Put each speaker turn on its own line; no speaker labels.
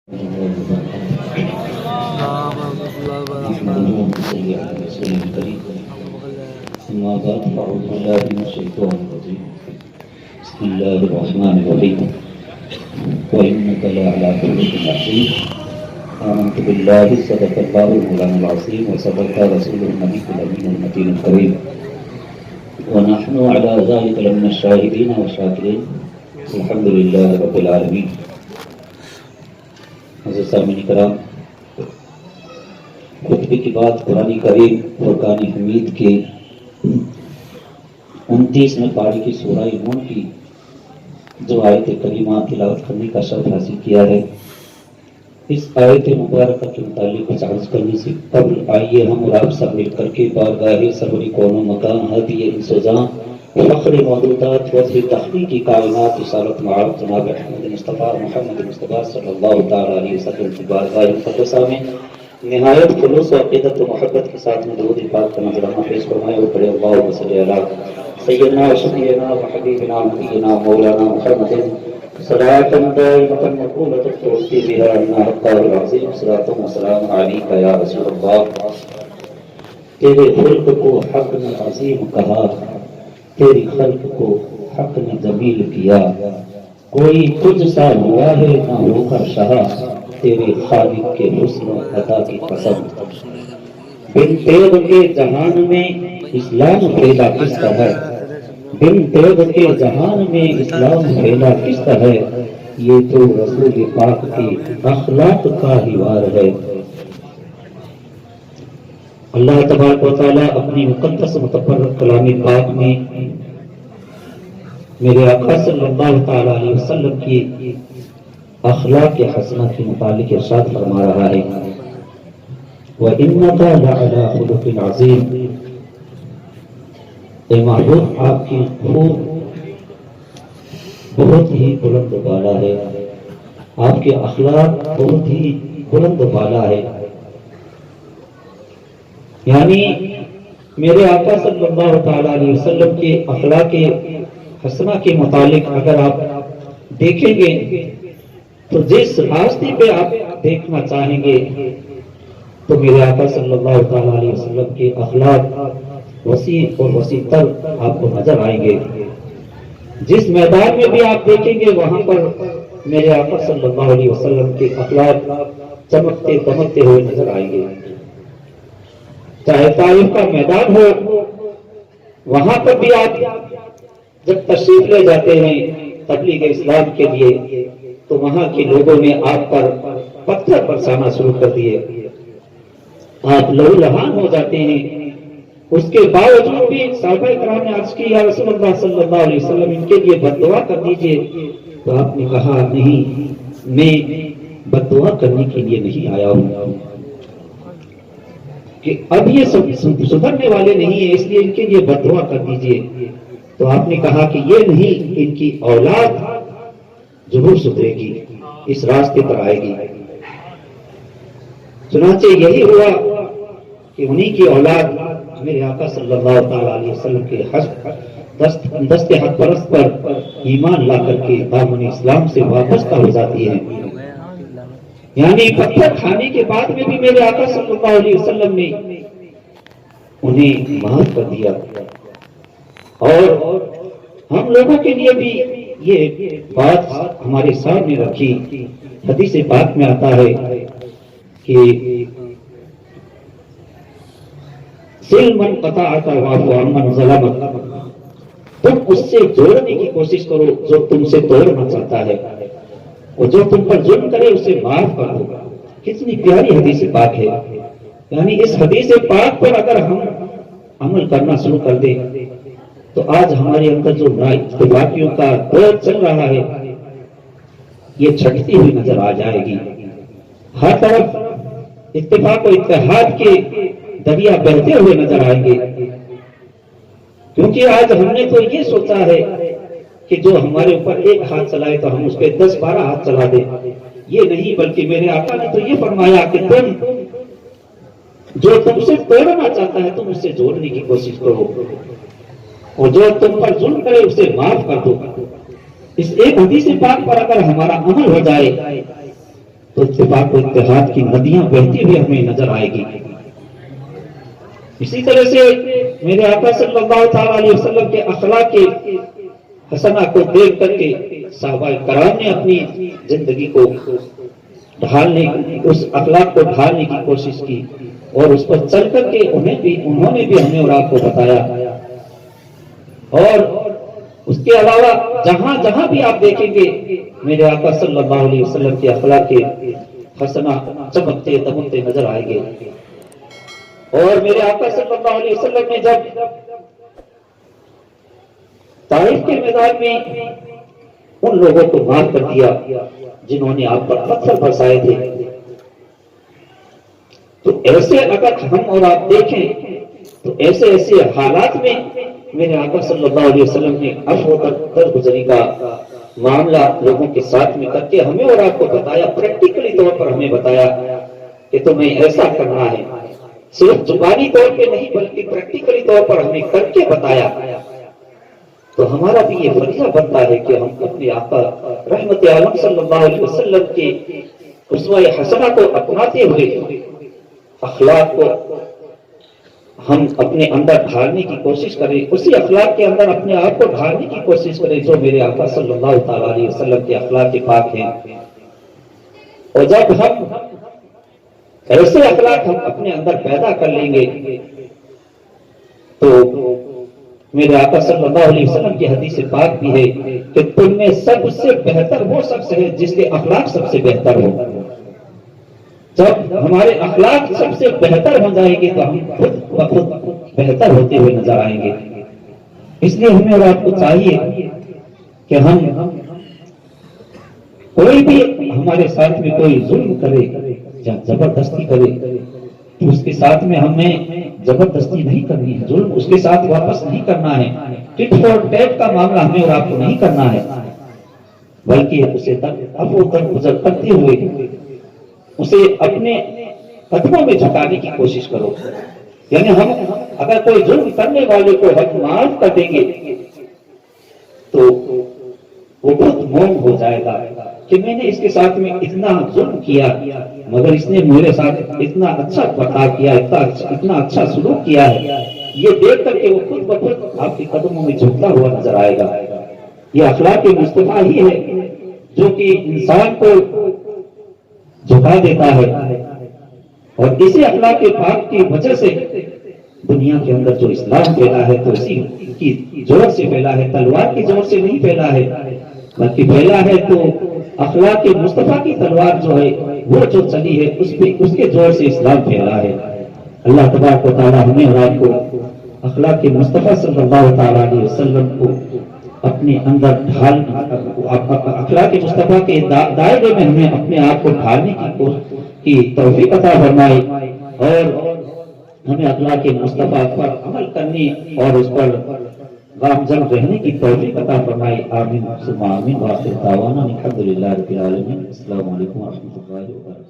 نحمده ونصلي على رسوله الكريم أما بعد فأعوذ بالله من الشيطان الرجيم بسم الله الرحمن الرحيم وإنك لعلى خلق عظيم آمنت بالله صدق الله مولانا العظيم وصدق رسوله النبي الأمين المتين الكريم ونحن على ذلك لمن الشاهدين والشاكرين الحمد لله رب العالمين. حضرت سامعین کرام، خطبے کی بات قرآن کریم فرقان حمید کے 29ویں پارے کی سورہ نون کی جو آیت کریمہ تلاوت کرنے کا شرف حاصل کیا ہے، اس آیت مبارکہ کے متعلق کچھ عرض کرنے سے قبل آئیے ہم اور آپ سب مل کر کے بارگاہ سرور کون و مکان ہادی انسوزاں فخر موجودات وجہ تخلیقی کائنات رسالت معاذ جناب احمد مصطفیٰ محمد مصطفیٰ صلی اللہ تعالیٰ علیہ وسلم کی بارگاہ مقدسہ میں نہایت خلوص و عقیدت و محبت کے ساتھ میں درود پاک کا نذرانہ پیش فرمائے اور پڑھے اللہم صلی علی سیدنا و شفیعنا و حبیبنا نبینا مولانا محمد صلاۃ دائمۃ مقبولۃ تؤتی بها عنا حق العظیم صلاۃ و سلام علیک یا رسول اللہ. تیرے خلق کو حق نے عظیم کہا، تیری خلق کو حق نے جمیل کیا، کوئی تجھ سا ہوا ہے نہ ہو کر شہا، تیرے خالق کے حسن و عطا کی قسم. بن تیغ کے جہان میں اسلام پھیلا کس طرح، بن تیغ کے جہان میں اسلام پھیلا کس طرح، یہ تو رسول پاک کی اخلاق کا ہی وار ہے. اللہ تبارک و تعالیٰ اپنی مقدس متبرک کلام پاک میں میرے آقا صلی اللہ تعالیٰ علیہ وسلم کی اخلاق حسنہ کے متعلق ارشاد فرما رہا ہے وَإِنَّكَ لَعَلَىٰ خُلُقٍ عَظِيمٍ. اے محبوب، آپ کی خون بہت ہی بلند و بالا ہے، آپ کے اخلاق بہت ہی بلند و بالا ہے. یعنی میرے آقا صلی اللہ تعالیٰ علیہ وسلم کے اخلاق حسنہ کے متعلق اگر آپ دیکھیں گے تو جس راستے پہ آپ دیکھنا چاہیں گے تو میرے آقا صلی اللہ تعالیٰ علیہ وسلم کے اخلاق وسیع اور وسیع تر آپ کو نظر آئیں گے. جس میدان میں بھی آپ دیکھیں گے وہاں پر میرے آقا صلی اللہ علیہ وسلم کے اخلاق چمکتے دمکتے ہوئے نظر آئیں گے. چاہے طائف کا میدان ہو، وہاں پر بھی آپ جب تشریف لے جاتے ہیں تبلیغ اسلام کے لیے تو وہاں کے لوگوں نے آپ پر پتھر برسانا شروع کر دیے، آپ لہو لہان ہو جاتے ہیں. اس کے باوجود بھی صحابہ کرام نے عرض کی یا رسول اللہ صلی اللہ علیہ وسلم ان کے لیے بد دعا کر دیجئے، تو آپ نے کہا نہیں، میں بد دعا کرنے کے لیے نہیں آیا ہوں کہ اب یہ سدھرنے والے نہیں ہیں، اس لیے ان کے لیے بد دعا کر دیجئے. تو آپ نے کہا کہ یہ نہیں، ان کی اولاد ضرور سدھرے گی، اس راستے پر آئے گی. چنانچہ یہی ہوا کہ انہی کی اولاد میرے آقا صلی اللہ تعالیٰ علیہ وسلم کے دست حق پرست پر ایمان لا کر کے دامن اسلام سے وابستہ ہو جاتی ہے. یعنی پتھر کھانے کے بعد میں بھی میرے آقا صلی اللہ علیہ وسلم نے انہیں معاف کر دیا. اور ہم لوگوں کے لیے بھی یہ بات ہمارے سامنے رکھی. حدیث پاک میں آتا ہے کہ سل من قطعک واعف عمن ظلمک، تم اس سے جوڑنے کی کوشش کرو جو تم سے توڑنا چاہتا ہے، اور جو تم پر ظلم کرے اسے معاف کر دو. کتنی پیاری حدیث پاک ہے. یعنی اس حدیث پاک پر اگر ہم عمل کرنا شروع کر دیں تو آج ہمارے اندر جو اتفاقیوں کا دور چل رہا ہے یہ چھٹتی ہوئی نظر آ جائے گی. ہر طرف اتفاق و اتحاد کے دریا بہتے ہوئے نظر آئیں گے، کیونکہ آج ہم نے تو یہ سوچا ہے کہ جو ہمارے اوپر ایک ہاتھ چلائے تو ہم اس پہ 10-12 ہاتھ چلا دیں. یہ نہیں، بلکہ میرے آقا نے تو یہ فرمایا کہ تم جو تم سے توڑنا چاہتا ہے تم اس سے جوڑنے کی کوشش کرو، اور جو تم پر ظلم کرے اسے معاف کر دو. اس ایک حدیث پاک پر اگر ہمارا عمل ہو جائے تو اتفاق و اتحاد کی ندیاں بہتی ہوئی ہمیں نظر آئے گی۔ اسی طرح سے میرے آقا صلی اللہ تعالی علیہ وسلم کے اخلاق کے حسنہ کو دیکھ کر کے صحابہ کرام نے اپنی زندگی کو ڈھالنے، اس اخلاق کو ڈھالنے کی کوشش کی، اور اس پر چل کر کے انہوں نے بھی ہمیں اور آپ کو بتایا۔ اور اس کے علاوہ جہاں جہاں بھی آپ دیکھیں گے میرے آقا صلی اللہ علیہ وسلم کے اخلاق کے حسنہ چمکتے دمکتے نظر آئیں گے۔ اور میرے آقا صلی اللہ علیہ وسلم نے جب طائف کے میدان میں ان لوگوں کو مار کر دیا جنہوں نے آپ پر پتھر برسائے تھے، تو ایسے اگر ہم اور آپ دیکھیں تو ایسے حالات میں میرے آقا صلی اللہ علیہ وسلم نے عفو درگزری کا معاملہ لوگوں کے ساتھ میں کر کے ہمیں اور آپ کو بتایا، پریکٹیکلی طور پر ہمیں بتایا کہ تمہیں ایسا کرنا ہے، صرف زبانی طور پہ نہیں بلکہ پریکٹیکلی طور پر ہمیں کر کے بتایا۔ تو ہمارا بھی یہ فریضہ بنتا ہے کہ ہم اپنے آقا رحمت عالم صلی اللہ علیہ وسلم کے اسوہ حسنہ کو اپناتے ہوئے اخلاق کو ہم اپنے اندر ڈھالنے کی کوشش کریں، اسی اخلاق کے اندر اپنے آپ کو ڈھالنے کی کوشش کریں جو میرے آقا صلی اللہ تعالی علیہ وسلم کے اخلاق کے پاک ہیں۔ اور جب ہم ایسے اخلاق ہم اپنے اندر پیدا کر لیں گے تو میرے آقا صلی اللہ علیہ وسلم کی حدیث پاک بھی ہے کہ تم میں سب سے بہتر وہ شخص ہے جس کے اخلاق سب سے بہتر ہو۔ جب ہمارے اخلاق سب سے بہتر ہو جائیں گے تو ہم خود بخود بہتر ہوتے ہوئے نظر آئیں گے۔ اس لیے ہمیں اور آپ کو چاہیے کہ ہم کوئی بھی ہمارے ساتھ میں کوئی ظلم کرے یا زبردستی کرے تو اس کے ساتھ میں ہمیں زبردستی نہیں کرنی ہے، ظلم اس کے ساتھ واپس نہیں کرنا ہے، ٹٹ فور ٹیٹ کا معاملہ ہمیں اور آپ کو نہیں کرنا ہے، بلکہ اسے عفو درگزر کرتے ہوئے اسے اپنے قدموں میں جھکانے کی کوشش کرو۔ یعنی ہم اگر کوئی ظلم کرنے والے کو ہم معاف کر دیں گے تو وہ خود موم ہو جائے گا کہ میں نے اس کے ساتھ میں اتنا ظلم کیا مگر اس نے میرے ساتھ اتنا اچھا برتاؤ کیا، اتنا اچھا سلوک کیا ہے، یہ دیکھ کر کے وہ خود بخود آپ کے قدموں میں جھکتا ہوا نظر آئے گا۔ یہ اخلاق مصطفیٰ ہی ہے جو کہ انسان کو جھکا دیتا ہے، اور اسی اخلاق پاک کی وجہ سے دنیا کے اندر جو اسلام پھیلا ہے تو اسی کی زور سے پھیلا ہے، تلوار کی زور سے نہیں پھیلا ہے بلکہ پھیلا ہے تو اخلاق مصطفیٰ کی تلوار جو ہے وہ جو چلی ہے اس کے زور سے اسلام پھیلا ہے۔ اللہ تبارک و تعالی ہمیں اور آپ کو اخلاق مصطفیٰ صلی اللہ تعالی علیہ وسلم کو اپنے اندر اخلاق مصطفیٰ کے دائرے میں ہمیں اپنے آپ کو ڈھالنے کی توفیق عطا فرمائے، اور ہمیں اخلاق مصطفیٰ پر عمل کرنے اور اس پر گامزن رہنے کی توفیق عطا فرمائے۔ آمین ثم آمین، وآخر دعوانا الحمدللہ رب العالمین۔ السلام علیکم ورحمۃ اللہ وبرکاتہ۔